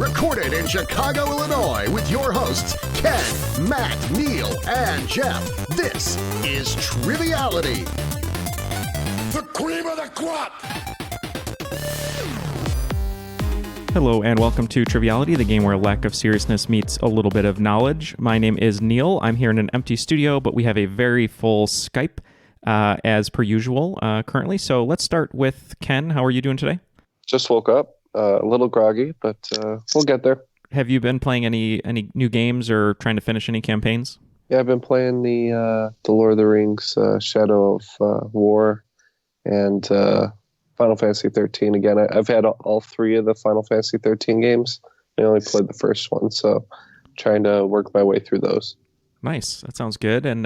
Recorded in Chicago, Illinois, with your hosts, Ken, Matt, Neal, and Jeff. This is Triviality. The cream of the crop! Hello and welcome to Triviality, the game where a lack of seriousness meets a little bit of knowledge. My name is Neal. I'm here in an empty studio, but we have a very full Skype as per usual currently. So let's start with Ken. How are you doing today? Just woke up, a little groggy, but we'll get there. Have you been playing any new games or trying to finish any campaigns? Yeah, I've been playing the Lord of the Rings Shadow of War and Final Fantasy 13 again. I've had all three of the Final Fantasy 13 games. I only played the first one, so trying to work my way through those. Nice. That sounds good. And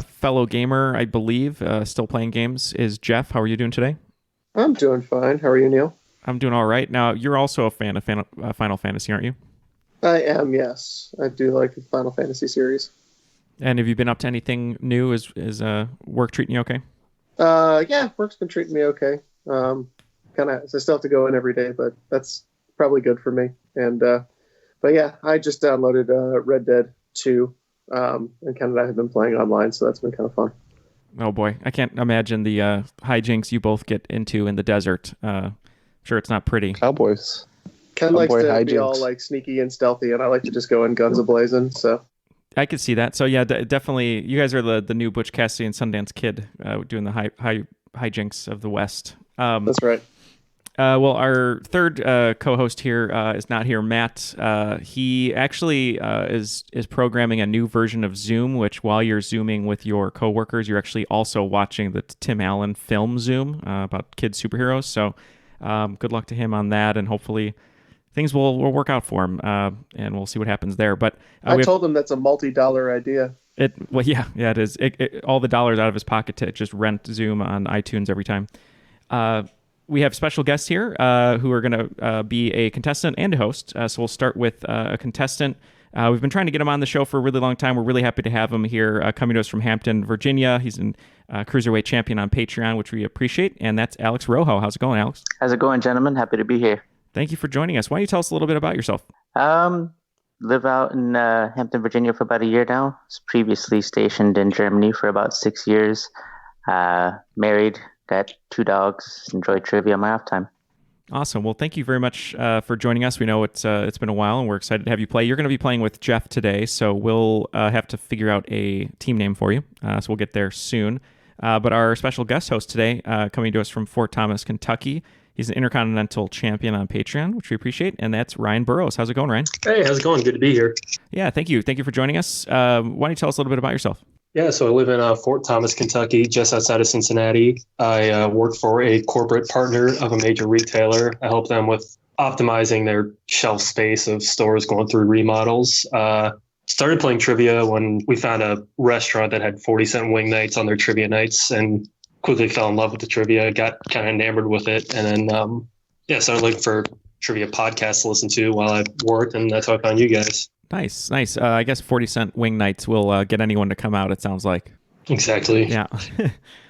fellow gamer, I believe, still playing games, is Jeff. How are you doing today? I'm doing fine. How are you, Neal? I'm doing all right. Now, you're also a fan of Final Fantasy, aren't you? I am, yes. I do like the Final Fantasy series. And have you been up to anything new? Is work treating you okay? Yeah, work's been treating me okay. I still have to go in every day, but that's probably good for me. And but yeah, I just downloaded Red Dead 2, and Ken and I have been playing online, so that's been kind of fun. Oh boy, I can't imagine the hijinks you both get into in the desert. Sure, it's not pretty. Cowboys. Ken likes to be all like sneaky and stealthy, and I like to just go in guns a-blazing. So I could see that. So yeah, definitely, you guys are the new Butch Cassidy and Sundance Kid doing the hijinks of the West. That's right. Well, our third co-host here is not here, Matt. He actually is programming a new version of Zoom, which while you're Zooming with your coworkers, you're actually also watching the Tim Allen film Zoom about kid superheroes. So good luck to him on that, and hopefully things will work out for him, and we'll see what happens there. But I told him that's a multi-dollar idea. Yeah, it is. All the dollars out of his pocket to just rent Zoom on iTunes every time. We have special guests here who are going to be a contestant and a host. So we'll start with a contestant. We've been trying to get him on the show for a really long time. We're really happy to have him here, coming to us from Hampton, Virginia. He's a Cruiserweight Champion on Patreon, which we appreciate. And that's Alex Rojo. How's it going, Alex? How's it going, gentlemen? Happy to be here. Thank you for joining us. Why don't you tell us a little bit about yourself? Live out in Hampton, Virginia for about a year now. Was previously stationed in Germany for about 6 years. Married. Got 2 dogs. Enjoy trivia on my off time. Awesome. Well, thank you very much for joining us. We know it's been a while, and we're excited to have you play. You're going to be playing with Jeff today, so we'll have to figure out a team name for you. So we'll get there soon. But our special guest host today, coming to us from Fort Thomas, Kentucky, he's an Intercontinental Champion on Patreon, which we appreciate, and that's Ryan Burrows. How's it going, Ryan? Hey, how's it going? Good to be here. Yeah, thank you. Thank you for joining us. Why don't you tell us a little bit about yourself? Yeah, so I live in Fort Thomas, Kentucky, just outside of Cincinnati. I work for a corporate partner of a major retailer. I help them with optimizing their shelf space of stores going through remodels. Started playing trivia when we found a restaurant that had 40-cent wing nights on their trivia nights, and quickly fell in love with the trivia, got kind of enamored with it, and then started looking for trivia podcasts to listen to while I worked, and that's how I found you guys. Nice. I guess 40-cent wing nights will get anyone to come out, it sounds like. Exactly. Yeah.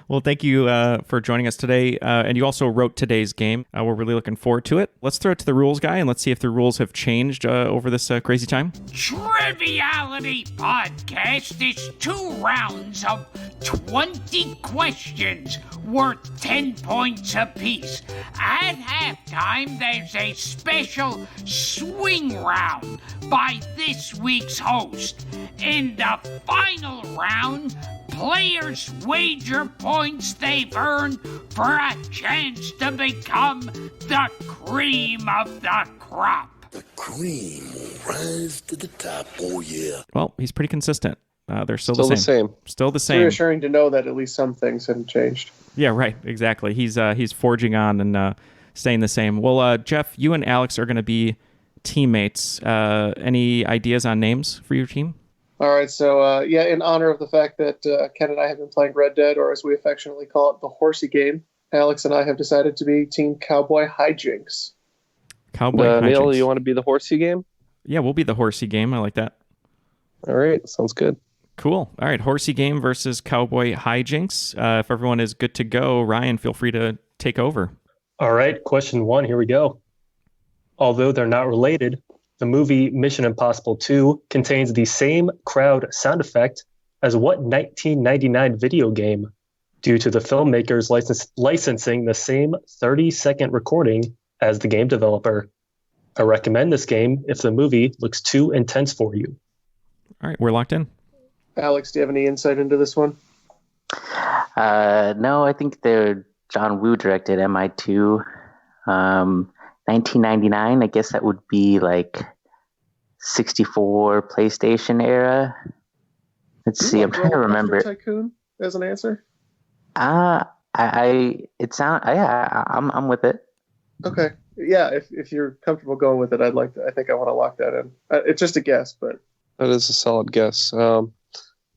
Well, thank you for joining us today. And you also wrote today's game. We're really looking forward to it. Let's throw it to the rules guy, and let's see if the rules have changed over this crazy time. Triviality Podcast is 2 rounds of 20 questions worth 10 points apiece. At halftime, there's a special swing round by this week's host. In the final round, players wager points they've earned for a chance to become the cream of the crop. The cream will rise to the top, oh yeah. Well, he's pretty consistent. They're still the same. Still the It's same. reassuring to know that at least some things haven't changed. Yeah, right. Exactly. He's forging on and staying the same. Well, Jeff, you and Alex are going to be teammates. Any ideas on names for your team? All right, so in honor of the fact that Ken and I have been playing Red Dead, or as we affectionately call it, the Horsey game, Alex and I have decided to be Team Cowboy Hijinks. Cowboy Hijinks. Neal, you want to be the Horsey game? Yeah, we'll be the Horsey game. I like that. All right, sounds good. Cool. All right, Horsey game versus Cowboy Hijinks. If everyone is good to go, Ryan, feel free to take over. All right, question 1, here we go. Although they're not related, the movie Mission Impossible 2 contains the same crowd sound effect as what 1999 video game, due to the filmmakers licensing the same 30-second recording as the game developer. I recommend this game if the movie looks too intense for you. All right, we're locked in. Alex, do you have any insight into this one? No, I think John Woo directed MI2. 1999, I guess that would be like 64 PlayStation era. Let's see, I'm trying to remember. Tycoon as an answer? I'm with it. Okay. Yeah, if you're comfortable going with it, I think I want to lock that in. It's just a guess, but That is a solid guess.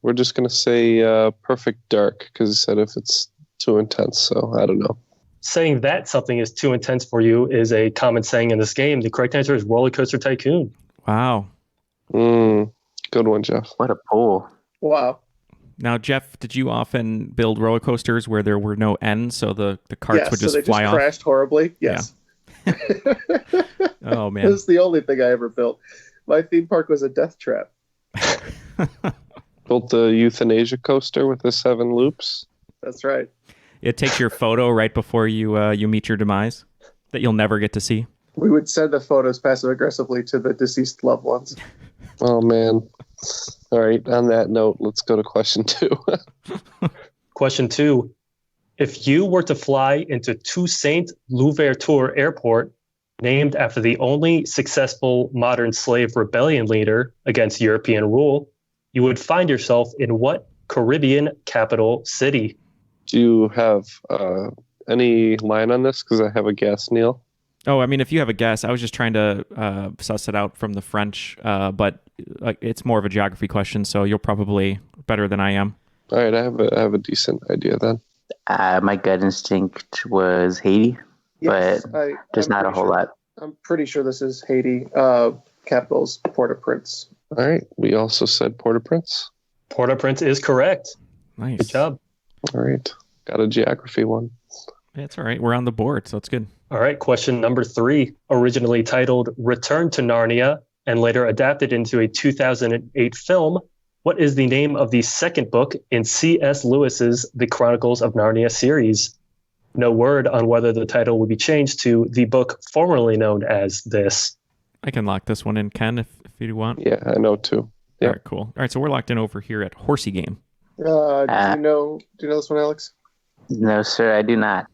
We're just going to say Perfect Dark because he said if it's too intense, so I don't know. Saying that something is too intense for you is a common saying in this game. The correct answer is Roller Coaster Tycoon. Wow. Good one, Jeff. What a pull. wow. Now, Jeff, did you often build roller coasters where there were no ends, so the carts would just fly off? Crashed horribly? Yes. Yeah. Oh, man. This is the only thing I ever built. My theme park was a death trap. Built the euthanasia coaster with the 7 loops. That's right. It takes your photo right before you meet your demise that you'll never get to see. We would send the photos passive-aggressively to the deceased loved ones. Oh, man. All right. On that note, let's go to question 2. Question 2. If you were to fly into Toussaint Louverture Airport, named after the only successful modern slave rebellion leader against European rule, you would find yourself in what Caribbean capital city? Do you have any line on this? Because I have a guess, Neil. Oh, I mean, if you have a guess, I was just trying to suss it out from the French, but it's more of a geography question, so you're probably better than I am. All right, I have a decent idea then. My gut instinct was Haiti, Yes, but just not a whole lot. I'm pretty sure this is Haiti. Capital's Port-au-Prince. All right, we also said Port-au-Prince. Port-au-Prince is correct. Nice. Good job. All right, got a geography one. Yeah, it's all right. We're on the board, so it's good. All right, question number 3. Originally titled Return to Narnia and later adapted into a 2008 film, what is the name of the second book in C.S. Lewis's The Chronicles of Narnia series? No word on whether the title will be changed to the book formerly known as this. I can lock this one in, Ken, if you want. Yeah, I know too. Yeah. All right, cool. All right, so we're locked in over here at Horsey Game. Do you know this one, Alex? No, sir, I do not.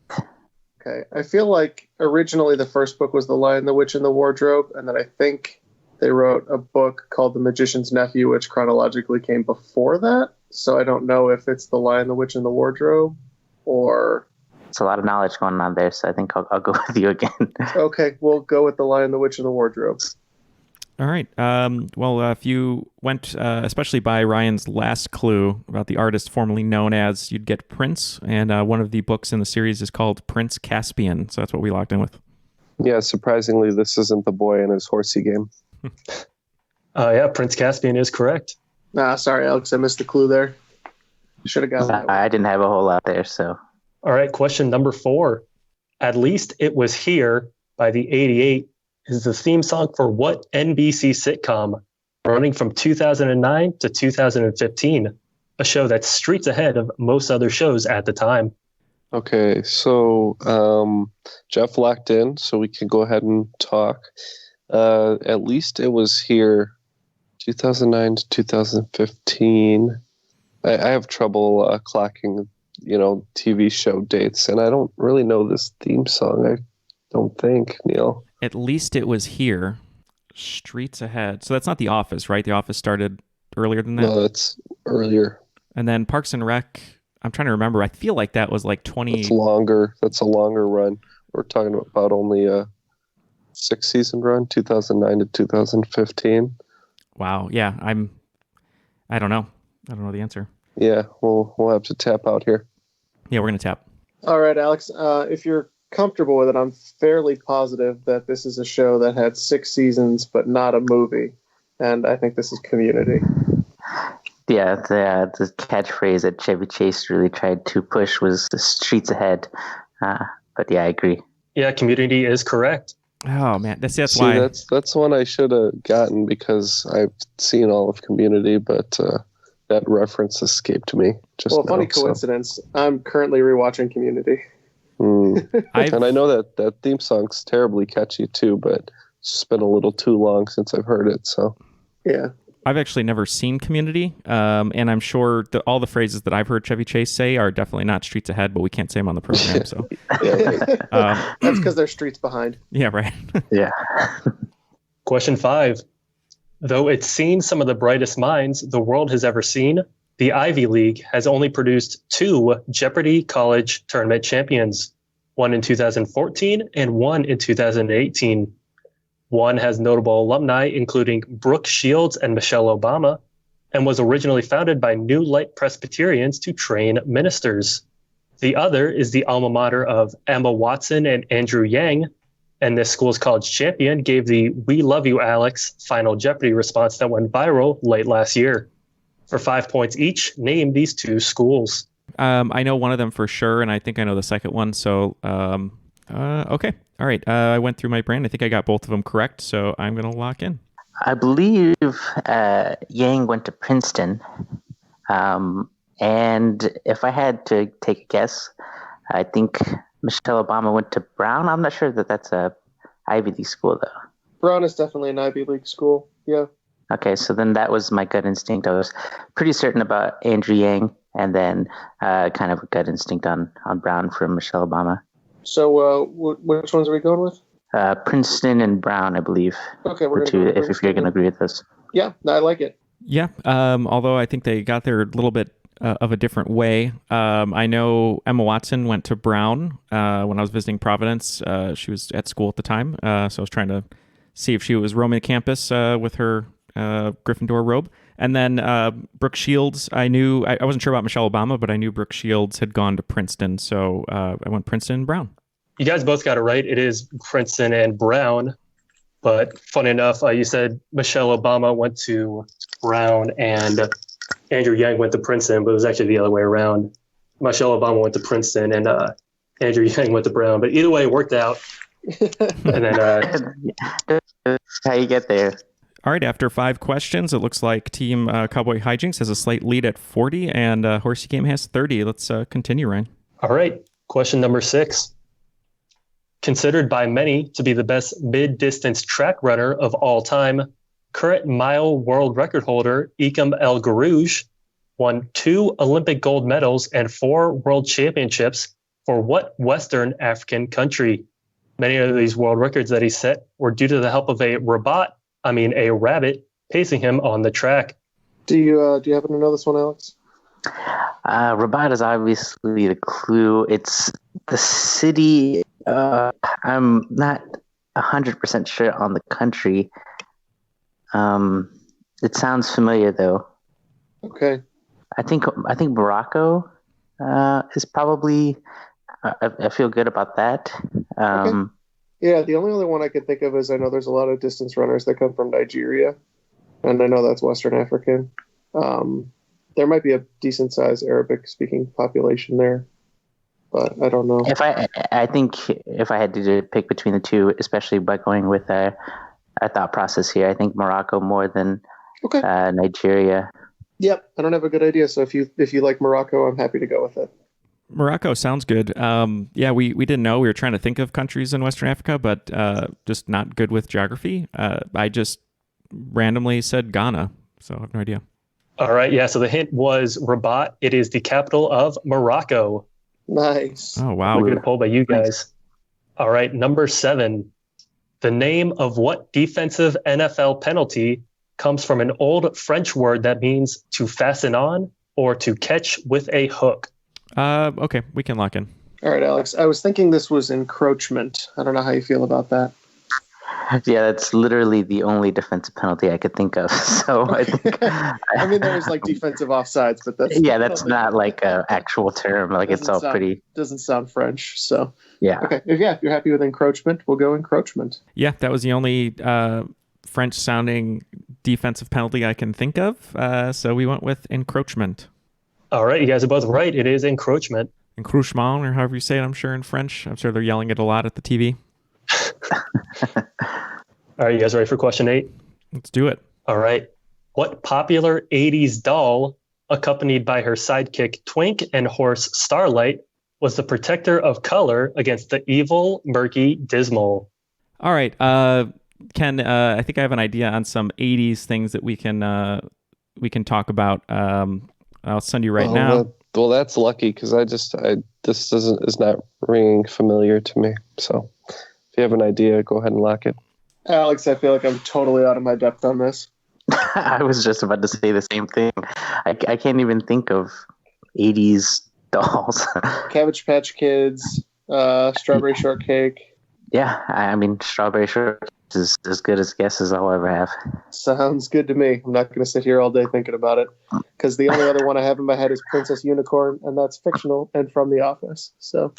Okay. I feel like originally the first book was The Lion, the Witch, and the Wardrobe, and then I think they wrote a book called The Magician's Nephew, which chronologically came before that. So I don't know if it's The Lion, the Witch, and the Wardrobe, or... It's a lot of knowledge going on there, so I think I'll go with you again. Okay, we'll go with The Lion, the Witch, and the Wardrobe. All right. Well, if you went especially by Ryan's last clue about the artist formerly known as, you'd get Prince, and one of the books in the series is called Prince Caspian, so that's what we locked in with. Yeah, surprisingly, this isn't the boy in his Horsey Game. Yeah, Prince Caspian is correct. Sorry, Alex, I missed the clue there. Should have gotten that one. I didn't have a whole lot there, so... All right, question number 4. At Least It Was Here by the 88 is the theme song for what NBC sitcom running from 2009 to 2015, a show that's streets ahead of most other shows at the time? Okay, so Jeff locked in, so we can go ahead and talk. At Least It Was Here, 2009 to 2015. I have trouble clocking, TV show dates, and I don't really know this theme song. I don't think, Neil. At Least It Was Here, streets ahead. So that's not The Office, right? The Office started earlier than that? No, that's earlier. And then Parks and Rec, I'm trying to remember. I feel like that was like 20... That's longer. That's a longer run. We're talking about only a 6-season run, 2009 to 2015. Wow. Yeah, I don't know. I don't know the answer. Yeah, we'll have to tap out here. Yeah, we're going to tap. All right, Alex, if you're comfortable with it, I'm fairly positive that this is a show that had 6 seasons but not a movie, and I think this is Community. Yeah, the catchphrase that Chevy Chase really tried to push was the streets ahead. But yeah, I agree. Yeah, Community is correct. Oh man, that's See, why. that's one I should have gotten because I've seen all of Community, but that reference escaped me just now. Funny coincidence. I'm currently rewatching Community. And I know that theme song's terribly catchy too, but it's just been a little too long since I've heard it. So yeah. I've actually never seen Community, and I'm sure all the phrases that I've heard Chevy Chase say are definitely not streets ahead, but we can't say them on the program. So That's because they're streets behind. Yeah, right. Yeah. Question 5. Though it's seen some of the brightest minds the world has ever seen, the Ivy League has only produced 2 Jeopardy! College Tournament champions, one in 2014 and one in 2018. One has notable alumni, including Brooke Shields and Michelle Obama, and was originally founded by New Light Presbyterians to train ministers. The other is the alma mater of Emma Watson and Andrew Yang, and this school's college champion gave the "We Love You, Alex" Final Jeopardy response that went viral late last year. For 5 points each, name these 2 schools. I know one of them for sure, and I think I know the second one. So, okay. All right. I went through my brain. I think I got both of them correct, so I'm going to lock in. I believe Yang went to Princeton. And if I had to take a guess, I think Michelle Obama went to Brown. I'm not sure that that's a Ivy League school, though. Brown is definitely an Ivy League school. Yeah. Okay, so then that was my gut instinct. I was pretty certain about Andrew Yang, and then kind of a gut instinct on Brown from Michelle Obama. So which ones are we going with? Princeton and Brown, I believe. Okay, we're going to if you're going to agree with this. Yeah, I like it. Yeah, although I think they got there a little bit of a different way. I know Emma Watson went to Brown when I was visiting Providence. She was at school at the time, so I was trying to see if she was roaming the campus with her Gryffindor robe. And then Brooke Shields, I knew, I wasn't sure about Michelle Obama, but I knew Brooke Shields had gone to Princeton, so I went Princeton and Brown. You guys both got it right. It is Princeton and Brown. But funny enough, you said Michelle Obama went to Brown and Andrew Yang went to Princeton, but it was actually the other way around. Michelle Obama went to Princeton and Andrew Yang went to Brown. But either way, it worked out. And then how you get there. All right, after 5 questions, it looks like Team Cowboy Hijinks has a slight lead at 40, and Horsey Game has 30. Let's continue, Ryan. All right, question number 6. Considered by many to be the best mid-distance track runner of all time, current mile world record holder Ikem El Garouge won 2 Olympic gold medals and 4 world championships for what Western African country? Many of these world records that he set were due to the help of a rabbit pacing him on the track. Do you happen to know this one, Alex? Rabat is obviously the clue. It's the city. I'm not 100% sure on the country. It sounds familiar though. Okay. I think Morocco is probably. I feel good about that. Okay. Yeah, the only other one I could think of is I know there's a lot of distance runners that come from Nigeria, and I know that's Western African. There might be a decent sized Arabic speaking population there, but I don't know. I think if I had to pick between the two, especially by going with a thought process here, I think Morocco more than Nigeria. Yep, I don't have a good idea. So if you like Morocco, I'm happy to go with it. Morocco sounds good. Yeah, we didn't know. We were trying to think of countries in Western Africa, but just not good with geography. I just randomly said Ghana, so I have no idea. All right, yeah, so the hint was Rabat. It is the capital of Morocco. Nice. Oh, wow. Good poll by you guys. All right, number 7. The name of what defensive NFL penalty comes from an old French word that means to fasten on or to catch with a hook? Okay, we can lock in. All right, Alex. I was thinking this was encroachment. I don't know how you feel about that. Yeah, that's literally the only defensive penalty I could think of. So I think. I mean, there's like defensive offsides, but that's not like an actual term. Like it's all pretty. Doesn't sound French, so yeah. Okay, if you're happy with encroachment, we'll go encroachment. Yeah, that was the only French-sounding defensive penalty I can think of. So we went with encroachment. All right, you guys are both right. It is encroachment. Encroachement, or however you say it, I'm sure in French. I'm sure they're yelling it a lot at the TV. All right, you guys ready for question 8? Let's do it. All right. What popular 80s doll, accompanied by her sidekick Twink and horse Starlight, was the protector of color against the evil, murky Dismal? All right, Ken. I think I have an idea on some '80s things that we can talk about. I'll send you right now. Well, that's lucky because this is not ringing familiar to me. So, if you have an idea, go ahead and lock it. Alex, I feel like I'm totally out of my depth on this. I was just about to say the same thing. I can't even think of 80s dolls. Cabbage Patch Kids, Strawberry Shortcake. Yeah, I mean, Strawberry Shortcake is as good as guesses I'll ever have. Sounds good to me. I'm not going to sit here all day thinking about it because the only other one I have in my head is Princess Unicorn, and that's fictional and from The Office. So,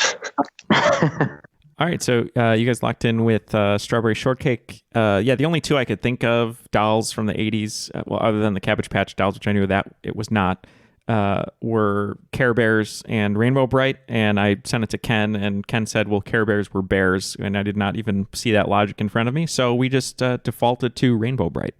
all right, so you guys locked in with Strawberry Shortcake. Yeah, the only two I could think of dolls from the 80s, well, other than the Cabbage Patch dolls, which I knew that it was not, were Care Bears and Rainbow Bright, and I sent it to Ken, and Ken said, well, Care Bears were bears, and I did not even see that logic in front of me, so we just defaulted to Rainbow Bright.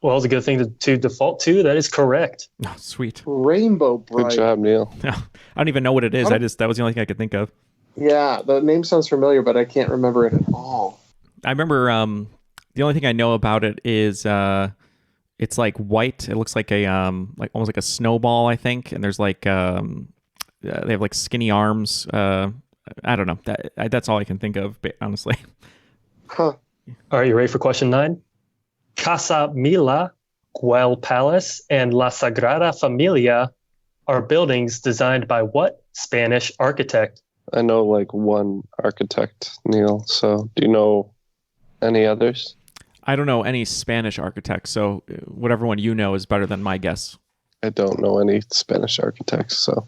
Well, it's a good thing to default to. That is correct. Oh, sweet. Rainbow Bright. Good job, Neil. I don't even know what it is. That was the only thing I could think of. Yeah, the name sounds familiar, but I can't remember it at all. I remember the only thing I know about it is it's like white. It looks like a like almost like a snowball, I think. And there's like they have like skinny arms. I don't know. That's all I can think of, honestly. Huh. All right, you ready for question 9? Casa Mila, Güell Palace, and La Sagrada Familia are buildings designed by what Spanish architect? I know like one architect, Neil. So, do you know any others? I don't know any Spanish architects, so whatever one you know is better than my guess. I don't know any Spanish architects, so.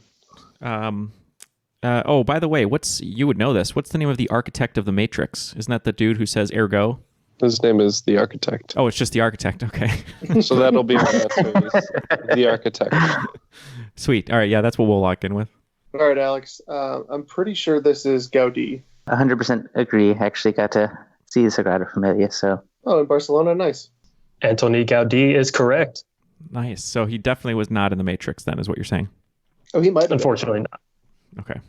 Oh, by the way, you would know this. What's the name of the architect of the Matrix? Isn't that the dude who says ergo? His name is the architect. Oh, it's just the architect. Okay. So that'll be my answer. The architect. Sweet. All right. Yeah, that's what we'll lock in with. All right, Alex. I'm pretty sure this is Gaudí. 100% agree. Actually got to see the Sagrada Familia, so. Oh, in Barcelona? Nice. Antoni Gaudí is correct. Nice. So he definitely was not in the Matrix then, is what you're saying. Oh, he might have. Unfortunately not. Okay.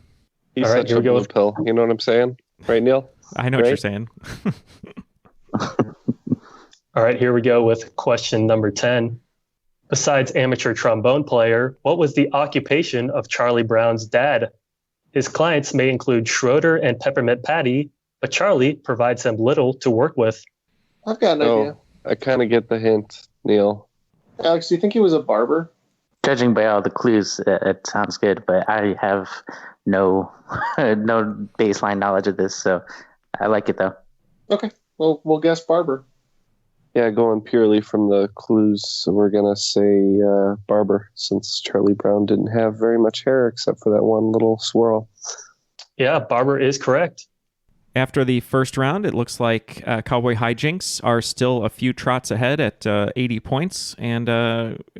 He's All right, such here a we go blue with- pill. You know what I'm saying? Right, Neil? I know what Right? you're saying. All right, here we go with question number 10. Besides amateur trombone player, what was the occupation of Charlie Brown's dad? His clients may include Schroeder and Peppermint Patty, but Charlie provides them little to work with. I've got an idea. I kind of get the hint, Neil. Alex, do you think he was a barber? Judging by all the clues, it sounds good, but I have no no baseline knowledge of this, so I like it though. Okay. Well, we'll guess barber. Yeah, going purely from the clues, we're going to say barber, since Charlie Brown didn't have very much hair except for that one little swirl. Yeah, Barber is correct. After the first round, it looks like Cowboy Hijinks are still a few trots ahead at 80 points. And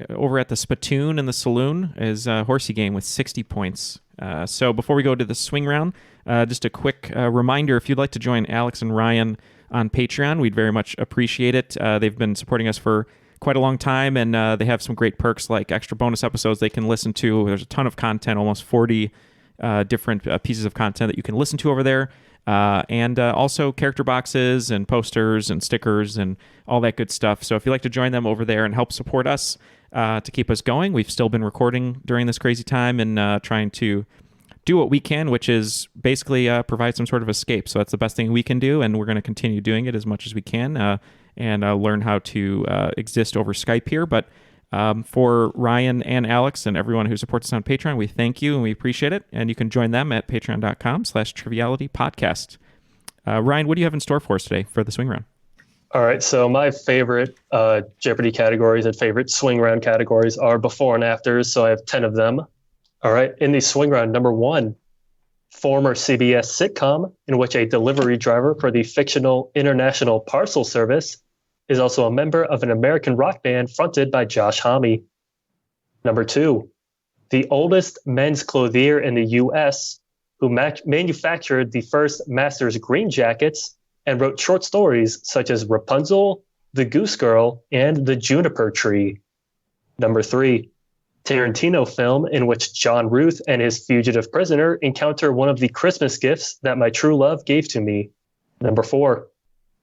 over at the Spittoon in the Saloon is Horsey Game with 60 points. So before we go to the swing round, just a quick reminder, if you'd like to join Alex and Ryan on Patreon, we'd very much appreciate it. They've been supporting us for quite a long time, and they have some great perks like extra bonus episodes they can listen to. There's a ton of content, almost 40 different pieces of content that you can listen to over there. And also character boxes and posters and stickers and all that good stuff. So if you'd like to join them over there and help support us to keep us going, we've still been recording during this crazy time and trying to do what we can, which is basically provide some sort of escape. So that's the best thing we can do, and we're going to continue doing it as much as we can and learn how to exist over Skype here. But for Ryan and Alex and everyone who supports us on Patreon, we thank you and we appreciate it. And you can join them at patreon.com/Triviality Podcast. Ryan, what do you have in store for us today for the swing round? All right, so my favorite Jeopardy categories and favorite swing round categories are before and afters, so I have 10 of them. All right, in the swing round, number 1, former CBS sitcom in which a delivery driver for the fictional International Parcel Service is also a member of an American rock band fronted by Josh Homme. Number 2, the oldest men's clothier in the U.S. who manufactured the first Masters green jackets and wrote short stories such as Rapunzel, The Goose Girl, and The Juniper Tree. Number 3, Tarantino film in which John Ruth and his fugitive prisoner encounter one of the Christmas gifts that my true love gave to me. Number 4,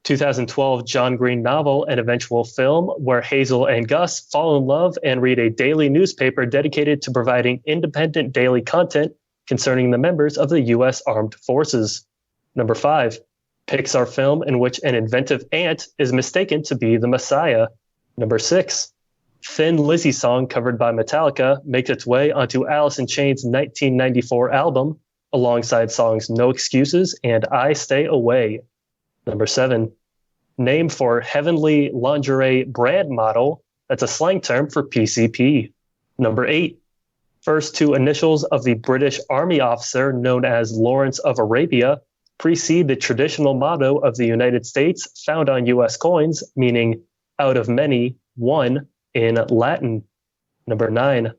2012 John Green novel and eventual film where Hazel and Gus fall in love and read a daily newspaper dedicated to providing independent daily content concerning the members of the U.S. Armed Forces. Number 5, Pixar film in which an inventive ant is mistaken to be the Messiah. Number 6, Thin Lizzy song covered by Metallica makes its way onto Alice in Chains' 1994 album, alongside songs No Excuses and I Stay Away. Number 7, name for Heavenly Lingerie brand model, that's a slang term for PCP. Number 8, first 2 initials of the British Army officer known as Lawrence of Arabia precede the traditional motto of the United States found on U.S. coins, meaning out of many, one, in Latin. Number 9,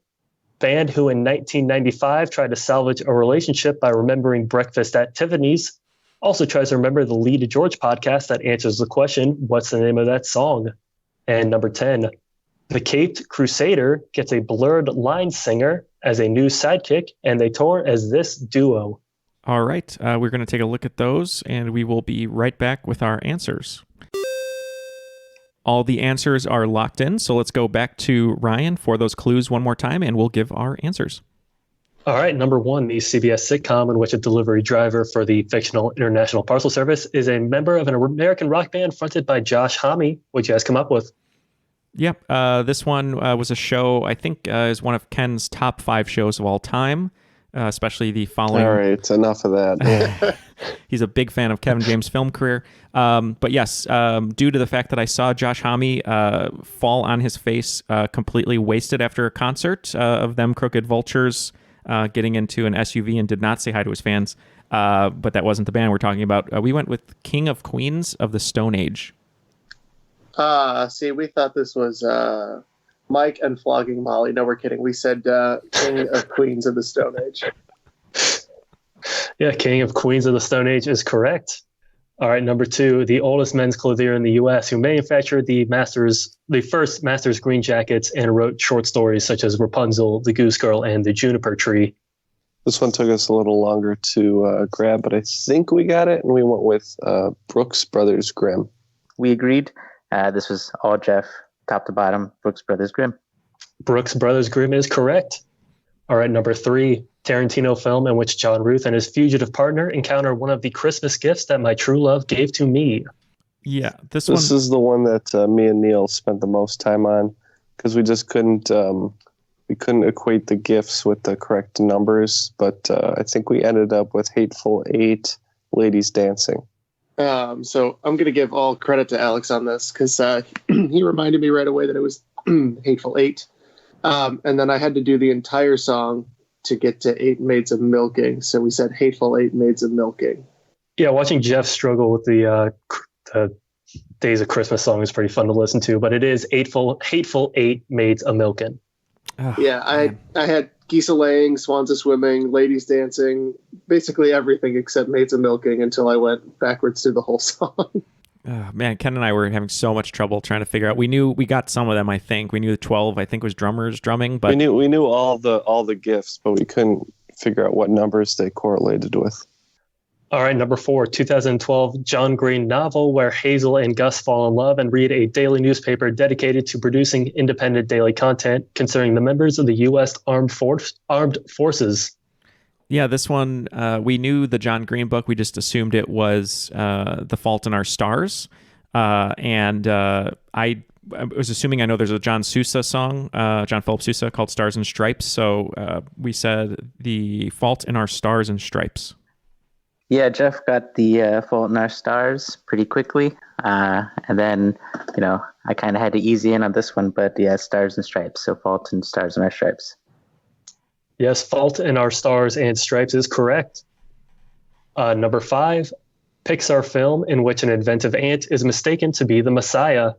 band who in 1995 tried to salvage a relationship by remembering breakfast at Tiffany's also tries to remember the Lee to George podcast that answers the question, what's the name of that song? And number 10, the Caped Crusader gets a blurred line singer as a new sidekick, and they tour as this duo. All right, we're going to take a look at those, and we will be right back with our answers. All the answers are locked in, so let's go back to Ryan for those clues one more time, and we'll give our answers. All right, number 1, the CBS sitcom in which a delivery driver for the fictional International Parcel Service is a member of an American rock band fronted by Josh Homme. What'd you guys come up with? Yep, this one was a show I think is one of Ken's top 5 shows of all time, especially the following. All right, enough of that. He's a big fan of Kevin James' film career. But yes, due to the fact that I saw Josh Homme fall on his face completely wasted after a concert of them Crooked Vultures getting into an SUV and did not say hi to his fans. But that wasn't the band we're talking about. We went with King of Queens of the Stone Age. See, we thought this was Mike and Flogging Molly. No, we're kidding. We said King of Queens of the Stone Age. Yeah, King of Queens of the Stone Age is correct. All right, number 2, the oldest men's clothier in the U.S. who manufactured the first Masters green jackets and wrote short stories such as Rapunzel, The Goose Girl, and The Juniper Tree. This one took us a little longer to grab, but I think we got it, and we went with Brooks Brothers Grimm. We agreed. This was all Jeff, top to bottom, Brooks Brothers Grimm. Brooks Brothers Grimm is correct. All right, number 3, Tarantino film in which John Ruth and his fugitive partner encounter one of the Christmas gifts that my true love gave to me. Yeah, this is the one that me and Neal spent the most time on because we just couldn't equate the gifts with the correct numbers. But I think we ended up with Hateful Eight, Ladies Dancing. So I'm going to give all credit to Alex on this because he reminded me right away that it was Hateful Eight. And then I had to do the entire song to get to 8 Maids of Milking. So we said Hateful 8 Maids of Milking. Yeah, watching Jeff struggle with the Days of Christmas song is pretty fun to listen to, but it is Hateful 8 Maids of Milking. Oh, yeah, I had geese a-laying, swans a-swimming, ladies dancing, basically everything except Maids of Milking until I went backwards through the whole song. Oh, man, Ken and I were having so much trouble trying to figure out. We knew we got some of them. I think we knew the 12. I think was drummers drumming, but we knew all the gifts, but we couldn't figure out what numbers they correlated with. All right, number 4, 2012 John Green novel where Hazel and Gus fall in love and read a daily newspaper dedicated to producing independent daily content concerning the members of the U.S. Armed Forces. Yeah, this one, we knew the John Green book. We just assumed it was The Fault in Our Stars. And I was assuming, I know there's a John Sousa song, John Philip Sousa, called Stars and Stripes. So we said The Fault in Our Stars and Stripes. Yeah, Jeff got the Fault in Our Stars pretty quickly. And then, I kind of had to ease in on this one. But yeah, Stars and Stripes. So Fault and Stars and Our Stripes. Yes, Fault in Our Stars and Stripes is correct. Number 5, Pixar film in which an inventive ant is mistaken to be the Messiah.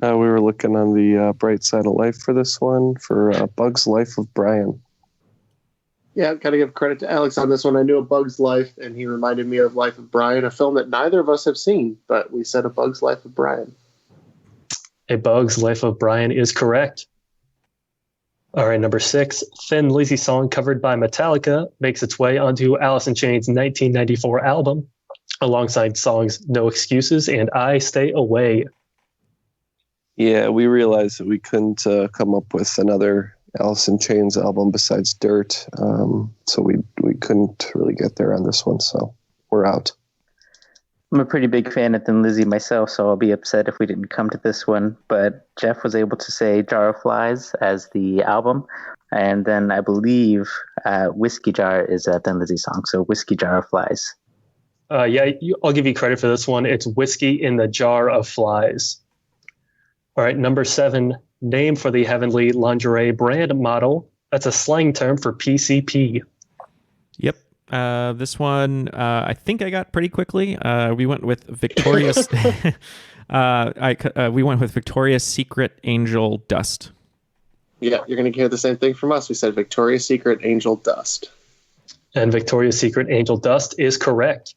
We were looking on the bright side of life for this one, for Bug's Life of Brian. Yeah, got to give credit to Alex on this one. I knew A Bug's Life, and he reminded me of Life of Brian, a film that neither of us have seen, but we said A Bug's Life of Brian. A Bug's Life of Brian is correct. All right, number 6, Thin Lizzy song covered by Metallica makes its way onto Alice in Chains' 1994 album, alongside songs No Excuses and I Stay Away. Yeah, we realized that we couldn't come up with another Alice in Chains album besides Dirt, so we couldn't really get there on this one, so we're out. I'm a pretty big fan of Thin Lizzy myself, so I'll be upset if we didn't come to this one. But Jeff was able to say Jar of Flies as the album. And then I believe Whiskey Jar is a Thin Lizzy song, so Whiskey Jar of Flies. I'll give you credit for this one. It's Whiskey in the Jar of Flies. All right, number 7, name for the Heavenly Lingerie brand model. That's a slang term for PCP. Yep. This one, I think I got pretty quickly. We went with Victoria's. We went with Victoria's Secret Angel Dust. Yeah, you're going to hear the same thing from us. We said Victoria's Secret Angel Dust. And Victoria's Secret Angel Dust is correct.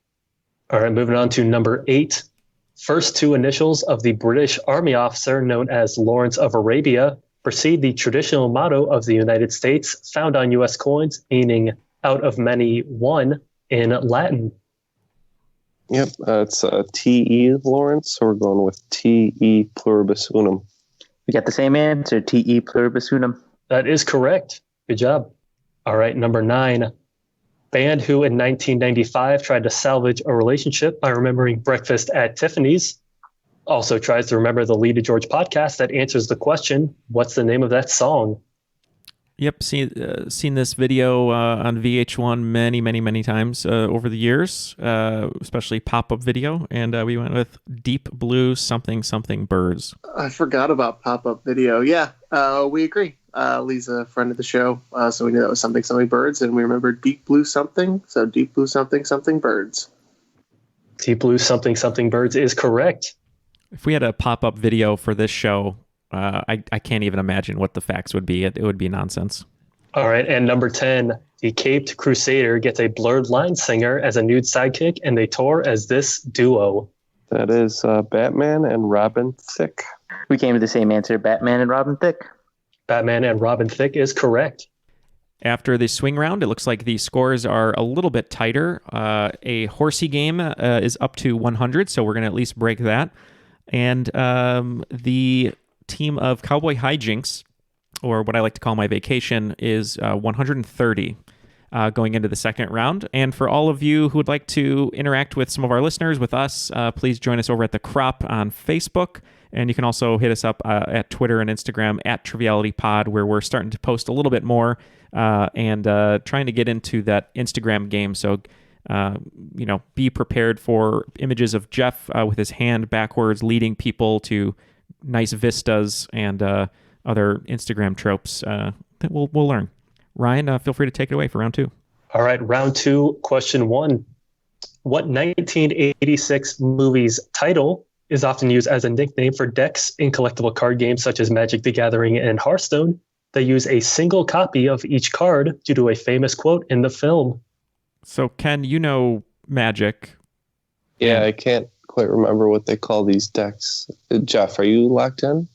All right, moving on to number 8. First 2 initials of the British Army officer known as Lawrence of Arabia precede the traditional motto of the United States found on U.S. coins, meaning out of many, one in Latin. Yep, it's T.E. Lawrence, so we're going with T.E. Pluribus Unum. We got the same answer, T.E. Pluribus Unum. That is correct. Good job. All right, number 9. Band who in 1995 tried to salvage a relationship by remembering Breakfast at Tiffany's also tries to remember the Lee to George podcast that answers the question, what's the name of that song? Yep, seen this video on VH1 many times over the years, especially pop-up video, and we went with Deep Blue Something Something Birds. I forgot about pop-up video. Yeah, we agree. Lee's a friend of the show, so we knew that was Something Something Birds, and we remembered Deep Blue Something, so Deep Blue Something Something Birds. Deep Blue Something Something Birds is correct. If we had a pop-up video for this show, I can't even imagine what the facts would be. It would be nonsense. All right, and number 10, the Caped Crusader gets a Blurred Line singer as a nude sidekick, and they tour as this duo. That is Batman and Robin Thicke. We came to the same answer, Batman and Robin Thicke. Batman and Robin Thicke is correct. After the swing round, it looks like the scores are a little bit tighter. A Horsey game is up to 100, so we're going to at least break that. And the team of Cowboy Hijinks, or what I like to call my vacation, is 130 going into the second round. And for all of you who would like to interact with some of our listeners, with us, please join us over at The Crop on Facebook. And you can also hit us up at Twitter and Instagram at Triviality Pod, where we're starting to post a little bit more and trying to get into that Instagram game. So, be prepared for images of Jeff with his hand backwards leading people to nice vistas and other Instagram tropes that we'll learn. Ryan, feel free to take it away for round 2. All right, round 2, question 1. What 1986 movie's title is often used as a nickname for decks in collectible card games such as Magic the Gathering and Hearthstone? They use a single copy of each card due to a famous quote in the film. So, Ken, you know Magic. Yeah, I can't quite remember what they call these decks. Jeff, are you locked in?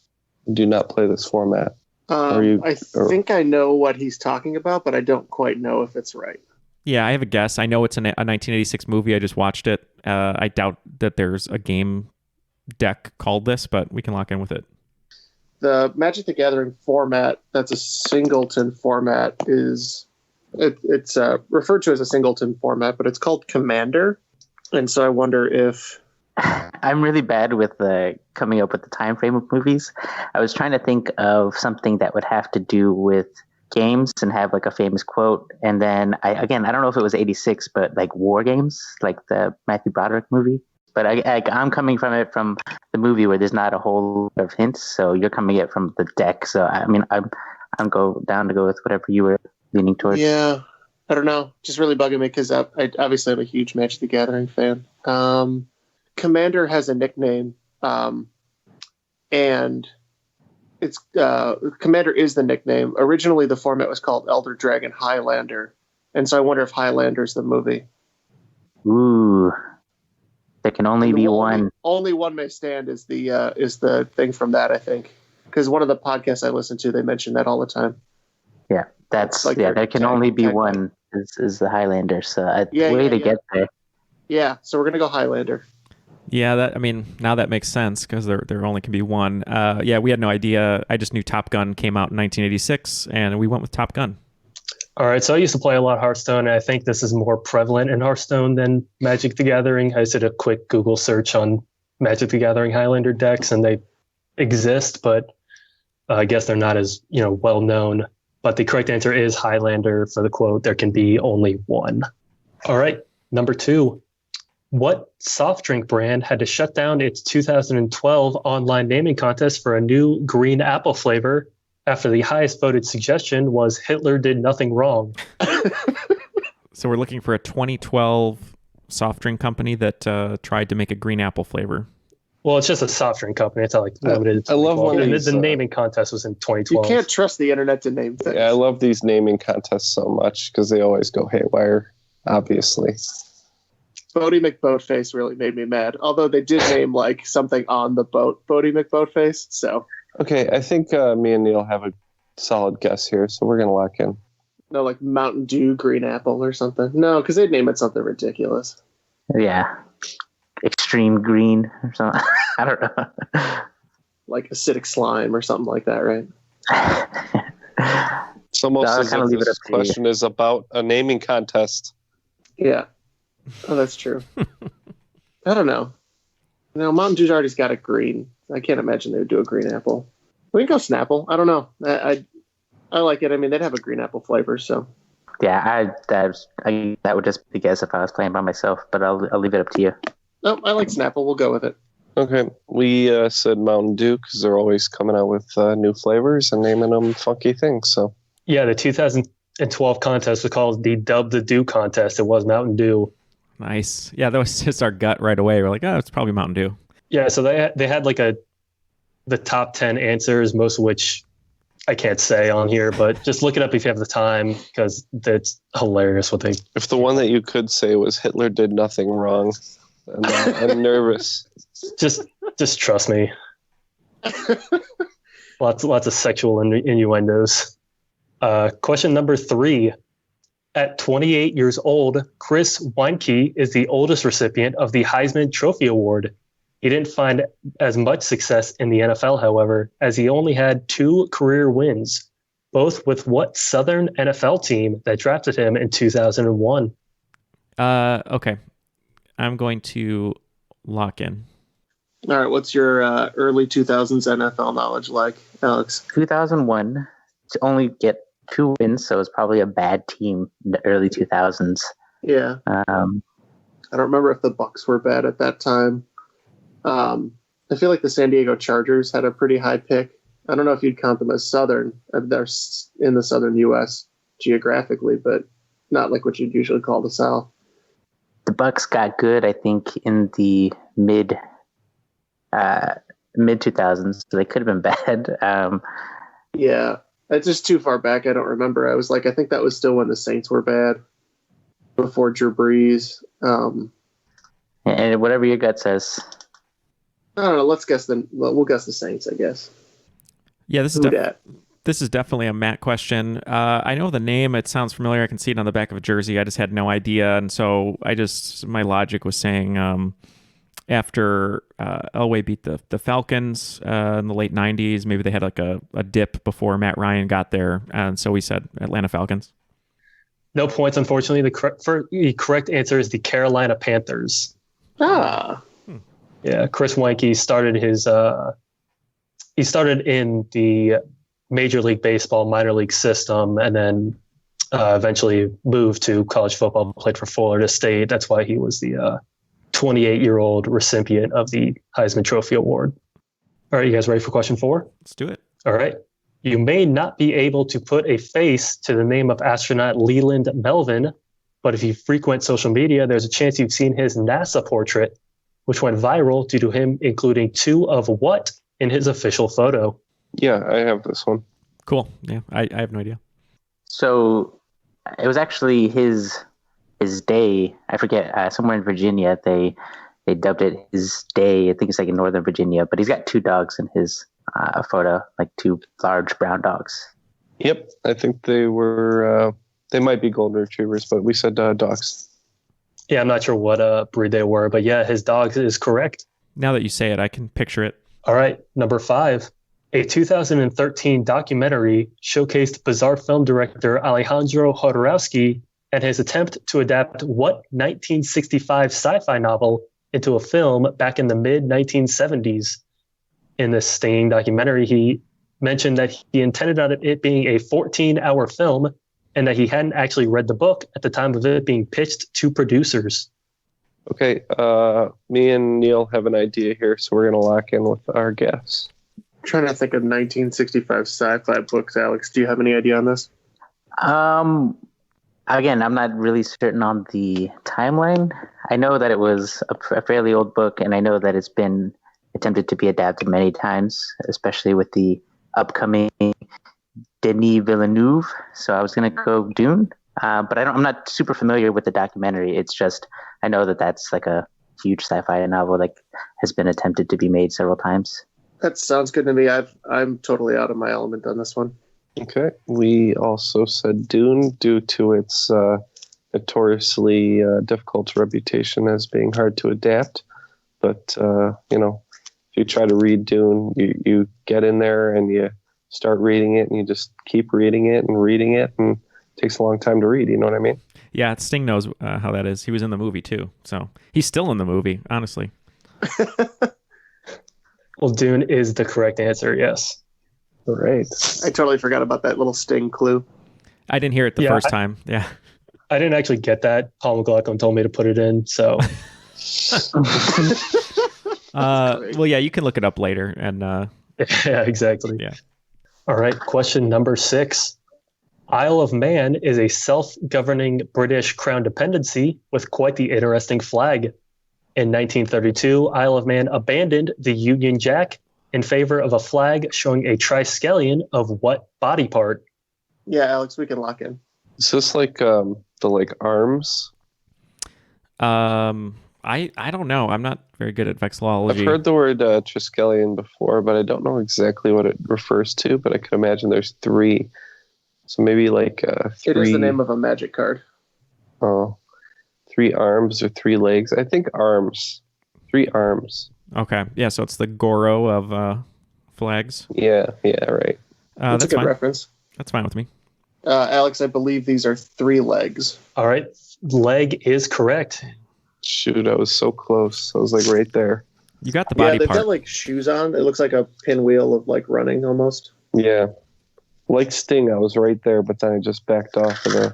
Do not play this format. I think I know what he's talking about, but I don't quite know if it's right. Yeah, I have a guess. I know it's a 1986 movie. I just watched it. I doubt that there's a game deck called this, but we can lock in with it. The Magic the Gathering format, that's a singleton format, it's referred to as a singleton format, but it's called Commander. And so I wonder if... I'm really bad with coming up with the time frame of movies. I was trying to think of something that would have to do with games and have like a famous quote. And then I don't know if it was 86, but like war games, like the Matthew Broderick movie. But I'm coming from it from the movie where there's not a whole lot of hints. So you're coming it from the deck. So I'm down to go with whatever you were leaning towards. Yeah, I don't know. Just really bugging me because I obviously I'm a huge Magic the Gathering fan. Commander has a nickname, and it's Commander is the nickname. Originally, the format was called Elder Dragon Highlander, And so I wonder if Highlander's the movie. Ooh. There can only be one. Only one may stand is the thing from that, I think. Because one of the podcasts I listen to, they mention that all the time. Yeah, there can only be one is the Highlander. So way to get there. Yeah, so we're going to go Highlander. Yeah, now that makes sense because there only can be one. We had no idea. I just knew Top Gun came out in 1986, and we went with Top Gun. All right, so I used to play a lot of Hearthstone, and I think this is more prevalent in Hearthstone than Magic the Gathering. I just did a quick Google search on Magic the Gathering Highlander decks, and they exist, but I guess they're not as well known. But the correct answer is Highlander for the quote, "There can be only one." All right, number 2. What soft drink brand had to shut down its 2012 online naming contest for a new green apple flavor after the highest voted suggestion was Hitler did nothing wrong? So we're looking for a 2012 soft drink company that tried to make a green apple flavor. Well, it's just a soft drink company. It's not like limited. I love when the naming contest was in 2012. You can't trust the internet to name things. Yeah, I love these naming contests so much because they always go haywire, obviously. Bodie McBoatface really made me mad. Although they did name like something on the boat, Bodie McBoatface. So okay, I think me and Neil have a solid guess here, so we're gonna lock in. No, like Mountain Dew Green Apple or something. No, because they'd name it something ridiculous. Yeah, Extreme Green or something. I don't know. Like acidic slime or something like that, right? It's almost as if this question is about a naming contest. Yeah. Oh, that's true. I don't know. Mountain Dew's already got a green. I can't imagine they would do a green apple. We can go Snapple. I don't know. I like it. I mean, they'd have a green apple flavor, so. Yeah, that would just be a guess if I was playing by myself, but I'll leave it up to you. No, I like Snapple. We'll go with it. Okay. We said Mountain Dew because they're always coming out with new flavors and naming them funky things, so. Yeah, the 2012 contest was called the Dub the Dew contest. It was Mountain Dew. Nice. Yeah, that was just our gut right away. We're like, oh, it's probably Mountain Dew. Yeah, so they had like the top 10 answers, most of which I can't say on here, but just look it up if you have the time because it's hilarious what they. If the one that you could say was Hitler did nothing wrong, I'm nervous. Just trust me. Lots of sexual innuendos. Question number 3. At 28 years old, Chris Weinke is the oldest recipient of the Heisman Trophy Award. He didn't find as much success in the NFL, however, as he only had 2 career wins, both with what Southern NFL team that drafted him in 2001? Okay. I'm going to lock in. All right. What's your early 2000s NFL knowledge like, Alex? 2001 to only get 2 wins, so it's probably a bad team in the early 2000s. Yeah. I don't remember if the Bucs were bad at that time. I feel like the San Diego Chargers had a pretty high pick. I don't know if you'd count them as Southern. They're in the Southern U.S. geographically, but not like what you'd usually call the South. The Bucs got good, I think, in the mid 2000s, so they could have been bad. Yeah. It's just too far back. I don't remember. I think that was still when the Saints were bad, before Drew Brees. And whatever your gut says. I don't know. We'll guess the Saints, I guess. Yeah, this is definitely a Matt question. I know the name. It sounds familiar. I can see it on the back of a jersey. I just had no idea. And so my logic was saying after Elway beat the Falcons in the late 90s, maybe they had like a dip before Matt Ryan got there. And so we said Atlanta Falcons. No points, unfortunately. The correct answer is the Carolina Panthers. Ah. Yeah, Chris Weinke started he started in the Major League Baseball minor league system and then eventually moved to college football, played for Florida State. That's why he was the 28-year-old recipient of the Heisman Trophy Award. All right, you guys ready for question 4? Let's do it. All right. You may not be able to put a face to the name of astronaut Leland Melvin, but if you frequent social media, there's a chance you've seen his NASA portrait, which went viral due to him including 2 of what in his official photo? Yeah, I have this one. Cool. Yeah, I have no idea. So It was actually his day. I forget, somewhere in Virginia, they dubbed it his day. I think it's like in Northern Virginia, but he's got 2 dogs in his photo, like 2 large brown dogs. Yep, I think they were. They might be golden retrievers, but we said dogs. Yeah, I'm not sure what breed they were, but yeah, his dog is correct. Now that you say it, I can picture it. All right, number 5. A 2013 documentary showcased bizarre film director Alejandro Jodorowsky and his attempt to adapt what 1965 sci-fi novel into a film back in the mid-1970s. In this stinging documentary, he mentioned that he intended on it being a 14-hour film and that he hadn't actually read the book at the time of it being pitched to producers. Okay, me and Neil have an idea here, so we're going to lock in with our guess. I'm trying to think of 1965 sci-fi books. Alex, do you have any idea on this? Again, I'm not really certain on the timeline. I know that it was a fairly old book, and I know that it's been attempted to be adapted many times, especially with the upcoming Denis Villeneuve. So I was going to go Dune, but I'm not super familiar with the documentary. It's just I know that that's like a huge sci-fi novel that has been attempted to be made several times. That sounds good to me. I'm totally out of my element on this one. Okay, we also said Dune due to its notoriously difficult reputation as being hard to adapt. But if you try to read Dune, you get in there and you start reading it, and you just keep reading it, and it takes a long time to read. You know what I mean? Yeah, Sting knows how that is. He was in the movie too, so he's still in the movie, honestly. Well, Dune is the correct answer, yes. All right. I totally forgot about that little Sting clue. I didn't hear it the first time. Yeah. I didn't actually get that. Paul McLaughlin told me to put it in, so... Well, yeah, you can look it up later. And yeah, exactly. Yeah. All right, question number 6. Isle of Man is a self-governing British crown dependency with quite the interesting flag. In 1932, Isle of Man abandoned the Union Jack in favor of a flag showing a triskelion of what body part? Yeah, Alex, we can lock in. Is this like the arms? I don't know. I'm not very good at vexillology. I've heard the word triskelion before, but I don't know exactly what it refers to. But I could imagine there's 3. So maybe like 3. It is the name of a magic card. Oh, 3 arms or 3 legs. I think arms. 3 arms. Okay. Yeah, so it's the Goro of flags. Yeah, right. That's a good fine. reference. That's fine with me. Alex, I believe these are 3 legs. All right, leg is correct. Shoot, I was so close. I was like right there. You got the body Yeah, they've part. got like shoes on. It looks like a pinwheel of like running almost. Yeah. Like Sting, I was right there, but then I just backed off of there.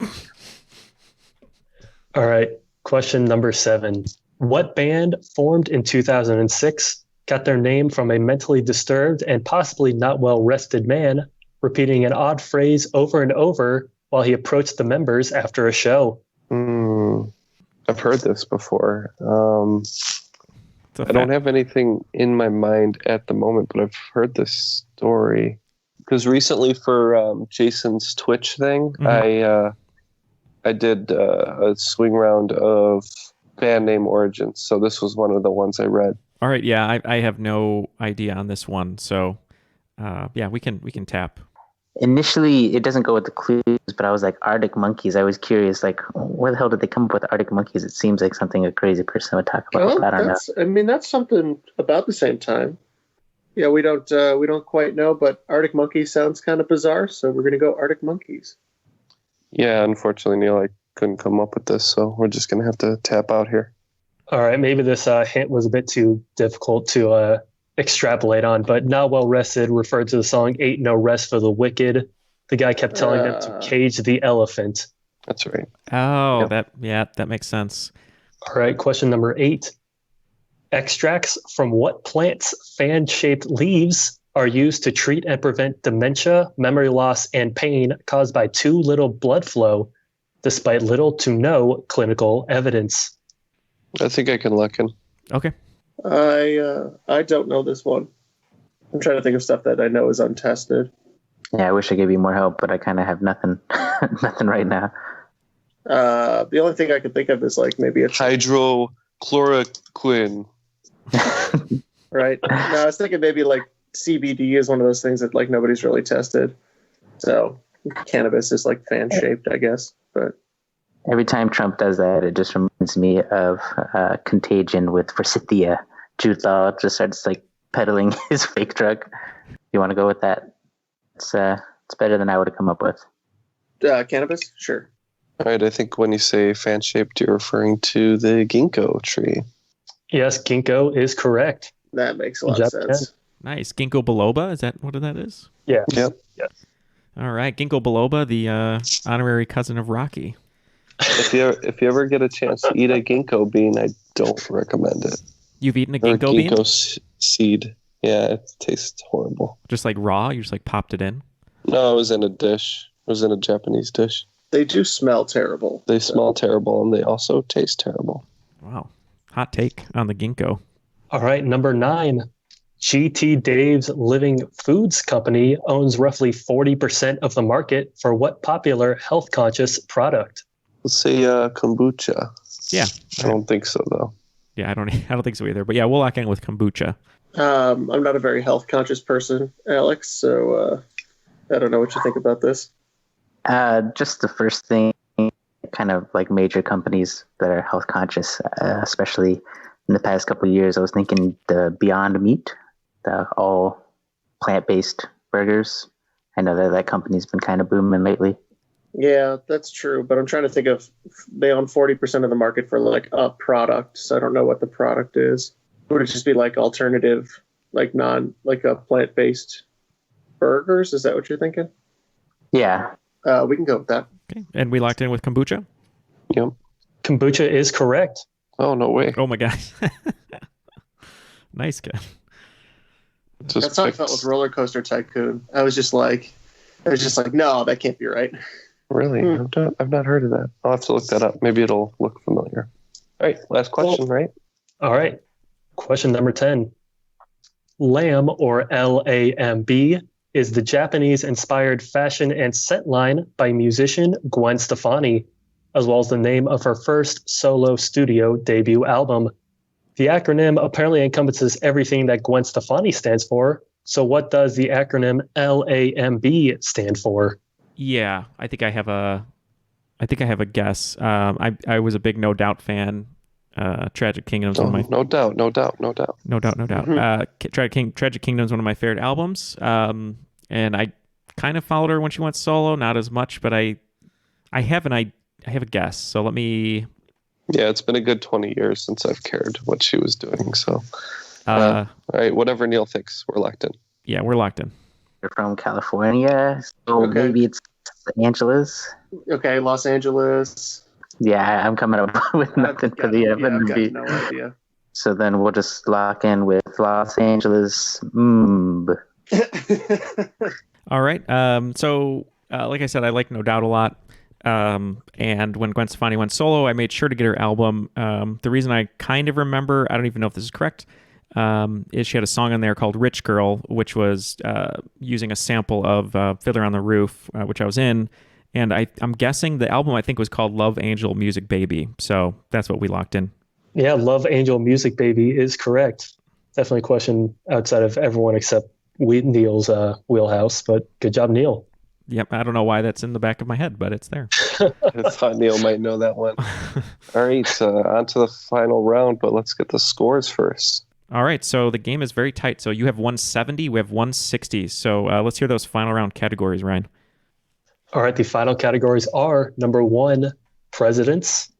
All right, question number 7. What band formed in 2006 got their name from a mentally disturbed and possibly not well-rested man repeating an odd phrase over and over while he approached the members after a show? I've heard this before. I don't have anything in my mind at the moment, but I've heard this story. Because recently for Jason's Twitch thing, I did a swing round of band name origins. So this was one of the ones I read. All right. Yeah, I have no idea on this one. So yeah, we can tap. Initially, it doesn't go with the clues, but I was like, Arctic Monkeys. I was curious, like, where the hell did they come up with Arctic Monkeys? It seems like something a crazy person would talk about. Well, I don't know. I mean, that's something about the same time. Yeah, we don't quite know, but Arctic Monkeys sounds kind of bizarre, so we're going to go Arctic Monkeys. Yeah, unfortunately, Neil, I couldn't come up with this, so we're just going to have to tap out here. All right, maybe this hint was a bit too difficult to extrapolate on, but Not Well Rested referred to the song Ain't No Rest for the Wicked. The guy kept telling them to cage the elephant. That's right. Oh, yep. that makes sense. All right, question number 8. Extracts from what plant's fan-shaped leaves are used to treat and prevent dementia, memory loss, and pain caused by too little blood flow, despite little to no clinical evidence? I think I can lock in. Okay. I don't know this one. I'm trying to think of stuff that I know is untested. Yeah, I wish I gave you more help, but I kind of have nothing, nothing right now. The only thing I could think of is like maybe a Hydrochloroquine. Right. No, I was thinking maybe like CBD is one of those things that like nobody's really tested. So cannabis is like fan shaped, I guess. But Every time Trump does that, it just reminds me of Contagion with Recipient. Jude Law just starts like peddling his fake drug. You want to go with that? It's better than I would have come up with. Cannabis? Sure. All right, I think when you say fan-shaped, you're referring to the ginkgo tree. Yes, ginkgo is correct. That makes a lot of sense. Nice. Ginkgo biloba, is that what that is? Yeah. Yep. Yes. All right, Ginkgo biloba, the honorary cousin of Rocky. If you ever get a chance to eat a ginkgo bean, I don't recommend it. You've eaten a Or ginkgo bean? seed. Yeah, it tastes horrible. Just like raw? You just like popped it in? No, it was in a dish. It was in a Japanese dish. They do smell terrible. They smell terrible, and they also taste terrible. Wow. Hot take on the ginkgo. All right, number 9. GT Dave's Living Foods Company owns roughly 40% of the market for what popular health-conscious product? Let's say kombucha. Yeah. I don't think so, though. Yeah, I don't think so either. But yeah, we'll lock in with kombucha. I'm not a very health conscious person, Alex, so I don't know what you think about this. Just the first thing, kind of like major companies that are health conscious, especially in the past couple of years, I was thinking the Beyond Meat, the all plant-based burgers. I know that company's been kind of booming lately. Yeah, that's true. But I'm trying to think of, they own 40% of the market for like a product. So I don't know what the product is. Would it just be like alternative, like a plant-based burgers? Is that what you're thinking? Yeah. We can go with that. Okay. And we locked in with kombucha? Yep. Kombucha is correct. Oh, no way. Oh my gosh. Nice, Ken. That's how I felt with Roller Coaster Tycoon. I was just like, no, that can't be right. Really? I've not heard of that. I'll have to look that up. Maybe it'll look familiar. All right, last question, right? All right. Question number 10. Lamb, or LAMB, is the Japanese-inspired fashion and scent line by musician Gwen Stefani, as well as the name of her first solo studio debut album. The acronym apparently encompasses everything that Gwen Stefani stands for. So what does the acronym LAMB stand for? Yeah, I think I have a guess. I was a big No Doubt fan. Tragic Kingdom's one of my No doubt. Tragic Kingdom's one of my favorite albums. And I kind of followed her when she went solo, not as much, but I have a guess. So let me. Yeah, it's been a good 20 years since I've cared what she was doing. So, all right, whatever Neil thinks, we're locked in. Yeah, we're locked in. You're from California, so maybe it's Los Angeles. Okay, Los Angeles. Yeah, I'm coming up with nothing for the I've got no idea. So then we'll just lock in with Los Angeles. All right. So like I said, I like No Doubt a lot. And when Gwen Stefani went solo, I made sure to get her album. The reason I kind of remember, I don't even know if this is correct, is she had a song on there called Rich Girl, which was using a sample of Fiddler on the Roof, which I was in. And I'm guessing the album, I think, was called Love Angel Music Baby. So that's what we locked in. Yeah, Love Angel Music Baby is correct. Definitely a question outside of everyone except Neil's wheelhouse, but good job, Neil. Yep, I don't know why that's in the back of my head, but it's there. I thought Neil might know that one. All right, on to the final round, but let's get the scores first. All right, so the game is very tight. So you have 170, we have 160. So let's hear those final round categories, Ryan. All right, the final categories are number 1, presidents.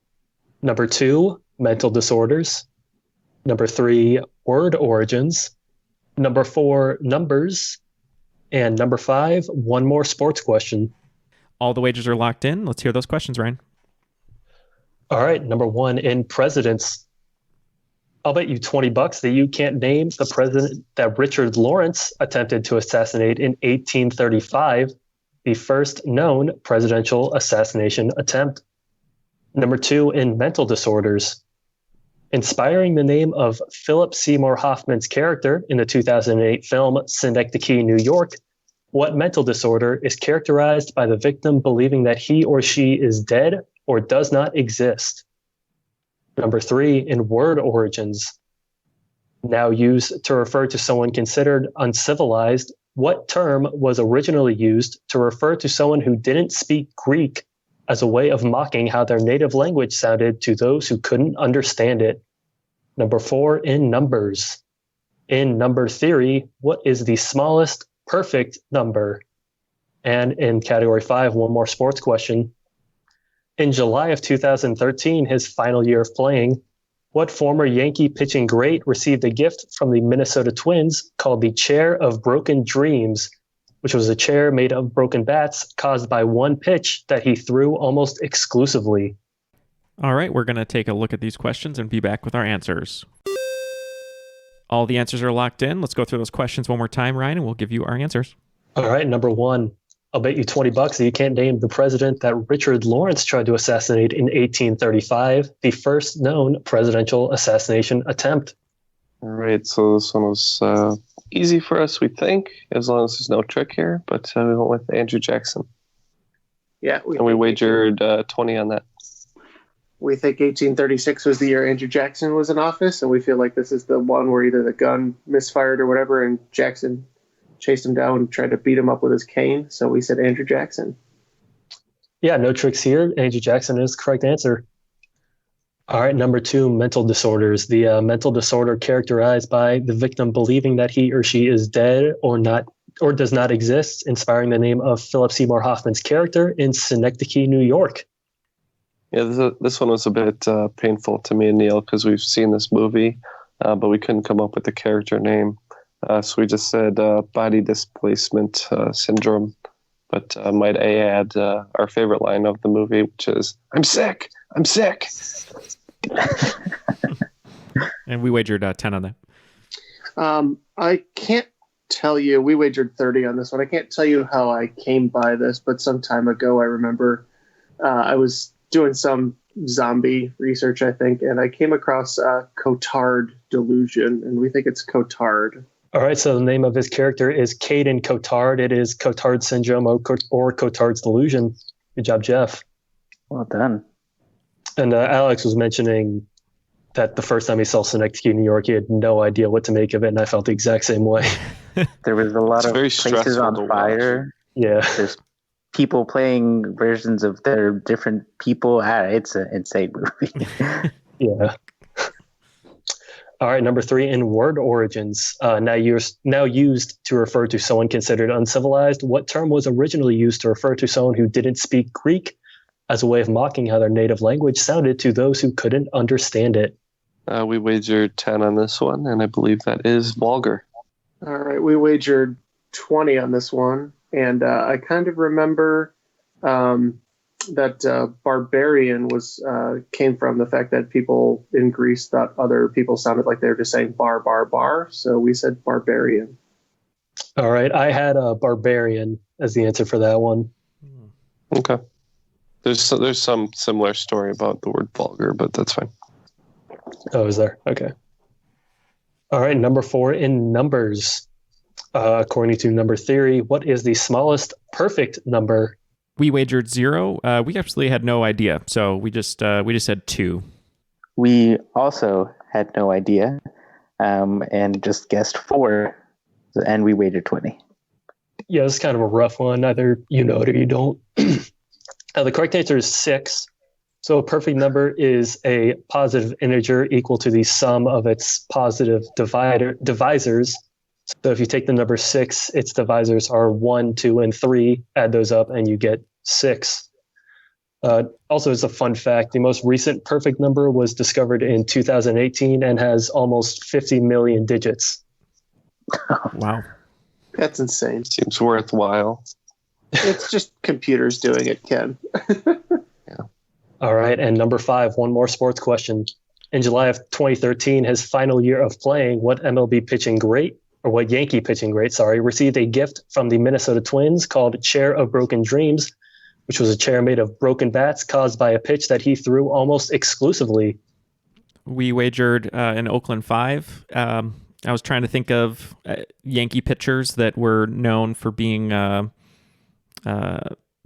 Number 2, mental disorders. Number 3, word origins. Number 4, numbers. And number 5, one more sports question. All the wagers are locked in. Let's hear those questions, Ryan. All right, number 1, in presidents. I'll bet you $20 that you can't name the president that Richard Lawrence attempted to assassinate in 1835, the first known presidential assassination attempt. Number 2, in mental disorders. Inspiring the name of Philip Seymour Hoffman's character in the 2008 film Synecdoche, New York, what mental disorder is characterized by the victim believing that he or she is dead or does not exist? Number 3, in word origins, now used to refer to someone considered uncivilized, what term was originally used to refer to someone who didn't speak Greek as a way of mocking how their native language sounded to those who couldn't understand it? Number 4, in numbers. In number theory, what is the smallest perfect number? And in category 5, one more sports question. In July of 2013, his final year of playing, what former Yankee pitching great received a gift from the Minnesota Twins called the Chair of Broken Dreams, which was a chair made of broken bats caused by one pitch that he threw almost exclusively? All right, we're going to take a look at these questions and be back with our answers. All the answers are locked in. Let's go through those questions one more time, Ryan, and we'll give you our answers. All right, number 1. I'll bet you $20 that you can't name the president that Richard Lawrence tried to assassinate in 1835, the first known presidential assassination attempt. All right, so this one was easy for us, we think, as long as there's no trick here. But we went with Andrew Jackson. Yeah, we wagered 20 on that. We think 1836 was the year Andrew Jackson was in office, and we feel like this is the one where either the gun misfired or whatever, and Jackson chased him down and tried to beat him up with his cane. So we said Andrew Jackson. Yeah, no tricks here. Andrew Jackson is the correct answer. All right, number 2, mental disorders. The mental disorder characterized by the victim believing that he or she is dead or not, or does not exist, inspiring the name of Philip Seymour Hoffman's character in Synecdoche, New York. Yeah, this one was a bit painful to me and Neil because we've seen this movie, but we couldn't come up with the character name. So we just said body displacement syndrome. But might I add our favorite line of the movie, which is, I'm sick, I'm sick. And we wagered 10 on that. I can't tell you, we wagered 30 on this one. I can't tell you how I came by this, but some time ago I remember I was doing some zombie research, I think, and I came across Cotard delusion, and we think it's Cotard. All right, so the name of his character is Caden Cotard. It is Cotard syndrome or Cotard's delusion. Good job, Jeff. Well done. And Alex was mentioning that the first time he saw Synecdoche, New York, he had no idea what to make of it, and I felt the exact same way. There was a lot of places on fire. Yeah. There's people playing versions of their different people. It's an insane movie. Yeah. All right, number 3, in word origins, now used to refer to someone considered uncivilized. What term was originally used to refer to someone who didn't speak Greek as a way of mocking how their native language sounded to those who couldn't understand it? We wagered 10 on this one, and I believe that is vulgar. All right, we wagered 20 on this one, and I kind of remember that barbarian came from the fact that people in Greece thought other people sounded like they were just saying bar, bar, bar. So we said barbarian. All right. I had a barbarian as the answer for that one. Okay. There's some similar story about the word vulgar, but that's fine. Oh, is there? Okay. All right. Number 4, in numbers. According to number theory, what is the smallest perfect number? We wagered 0. We actually had no idea, so we just said 2. We also had no idea, and just guessed 4, and we wagered 20. Yeah, it's kind of a rough one. Either you know it or you don't. The correct answer is 6. So a perfect number is a positive integer equal to the sum of its positive divisors. So if you take the number 6, its divisors are 1, 2, and 3. Add those up, and you get 6. Also, as a fun fact, the most recent perfect number was discovered in 2018 and has almost 50 million digits. Wow. That's insane. Seems worthwhile. It's just computers doing it, Ken. Yeah. All right, and number 5, one more sports question. In July of 2013, his final year of playing, what Yankee pitching great, received a gift from the Minnesota Twins called Chair of Broken Dreams, which was a chair made of broken bats caused by a pitch that he threw almost exclusively. We wagered in Oakland 5. I was trying to think of Yankee pitchers that were known for being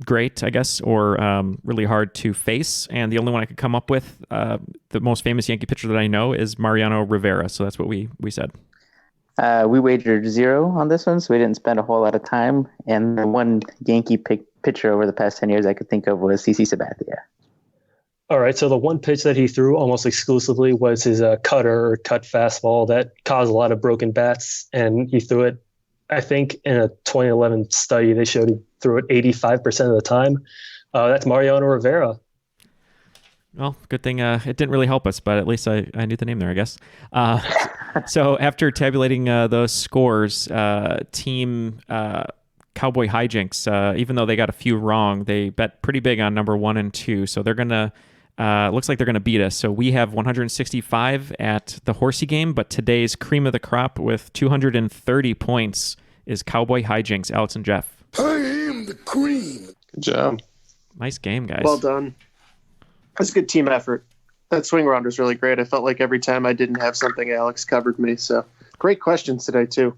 great, I guess, or really hard to face. And the only one I could come up with, the most famous Yankee pitcher that I know, is Mariano Rivera. So that's what we said. We wagered 0 on this one, so we didn't spend a whole lot of time. And the one Yankee pitcher over the past 10 years I could think of was CC Sabathia. All right, so the one pitch that he threw almost exclusively was his cutter or cut fastball that caused a lot of broken bats, and he threw it, I think, in a 2011 study, they showed he threw it 85% of the time. That's Mariano Rivera. Well, good thing it didn't really help us, but at least I knew the name there, I guess. So after tabulating those scores, team Cowboy Hijinks, even though they got a few wrong, they bet pretty big on number 1 and 2. So they're going to, looks like they're going to beat us. So we have 165 at the Horsey game, but today's cream of the crop with 230 points is Cowboy Hijinks, Alex and Jeff. I am the cream. Good job. Nice game, guys. Well done. That's a good team effort. That swing round was really great. I felt like every time I didn't have something, Alex covered me. So great questions today, too.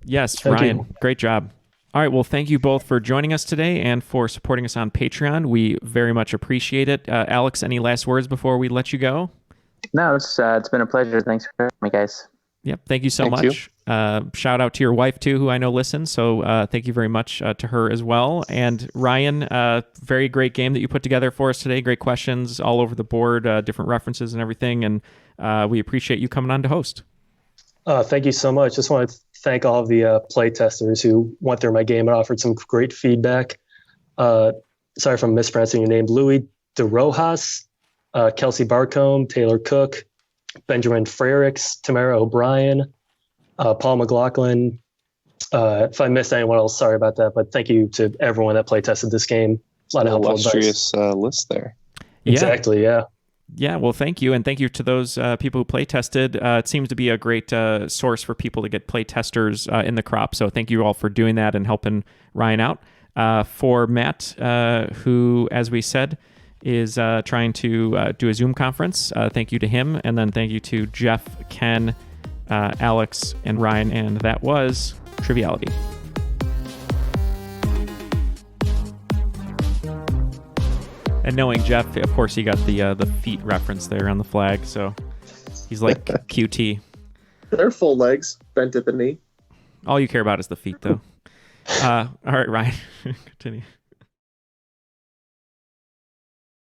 Yes, Thank Ryan, you. great job. All right, well, thank you both for joining us today and for supporting us on Patreon. We very much appreciate it. Alex, any last words before we let you go? No, it's been a pleasure. Thanks for having me, guys. Yep, thank you so Thank much. Shout out to your wife, too, who I know listens. So thank you very much to her as well. And Ryan, very great game that you put together for us today. Great questions all over the board, different references and everything. And we appreciate you coming on to host. Thank you so much. Just want to thank all of the play testers who went through my game and offered some great feedback. Sorry if I'm mispronouncing your name. Louis De Rojas, Kelsey Barcombe, Taylor Cook, Benjamin Frericks, Tamara O'Brien, Paul McLaughlin. If I missed anyone else, sorry about that. But thank you to everyone that play tested this game. A lot of helpful advice. Illustrious list there. Exactly, yeah. Yeah, well, thank you. And thank you to those people who play tested. It seems to be a great source for people to get play testers in the crop. So thank you all for doing that and helping Ryan out. For Matt, who, as we said, is trying to do a Zoom conference, thank you to him. And then thank you to Jeff, Ken, Alex, and Ryan. And that was Triviality. And knowing Jeff, of course, he got the feet reference there on the flag, so he's like QT. They're full legs, bent at the knee. All you care about is the feet, though. All right, Ryan, continue.